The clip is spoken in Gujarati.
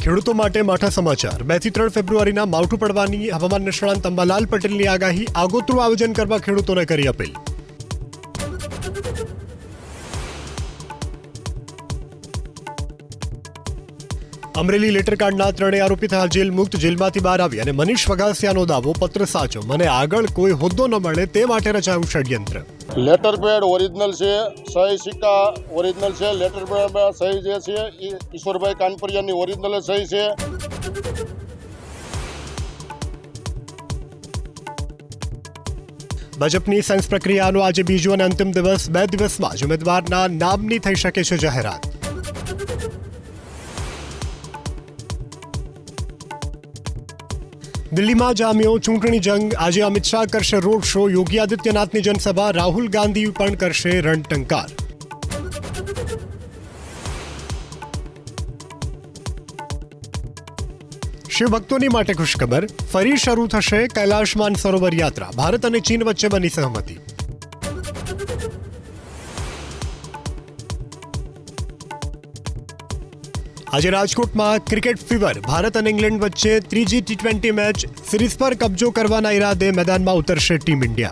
ખેડૂતો માટે માઠા સમાચાર 2 થી 3 ફેબ્રુઆરીના માવઠું પડવાની હવામાન નિષ્ણાંત અંબાલાલ પટેલની આગાહી. આગોતરું આયોજન કરવા ખેડૂતોને કરી અપીલ. અમરેલી લેટરકાંડના 3 આરોપી થયા જેલ મુક્ત. જેલમાંથી બહાર આવી અને મનીષ વગાસિયાનો દાવો પત્ર સાચો. મને આગળ કોઈ હોદ્દો ન મળે તે માટે રચાયું ષડયંત્ર. લેટર પેડ ઓરિજિનલ છે, સહી સિક્કા ઓરિજિનલ છે. લેટર પેડ સહી જે છે એ ઈશ્વરભાઈ કાનપરિયાની ઓરિજિનલ સહી છે. ભાજપની સેન્સ પ્રક્રિયાનો આજે બીજો અને અંતિમ દિવસ. 2 દિવસમાં જ ઉમેદવારના નામની થઈ શકે છે જાહેરાત. દિલ્હીમાં જામ્યો ચૂંટણી જંગ. આજે અમિત શાહ કરશે રોડ શો. યોગી આદિત્યનાથની જનસભા. રાહુલ ગાંધી પણ કરશે રણટંકાર. શિવભક્તોની માટે ખુશખબર. ફરી શરૂ થશે કૈલાશ માનસરોવર યાત્રા. ભારત અને ચીન વચ્ચે બની સહમતિ. આજે રાજકોટમાં ક્રિકેટ ફીવર. ભારત અને ઇંગ્લેન્ડ વચ્ચે ત્રીજી T20 મેચ. સિરીઝ પર કબજો કરવાના ઈરાદે મેદાનમાં ઉતરશે ટીમ ઇન્ડિયા.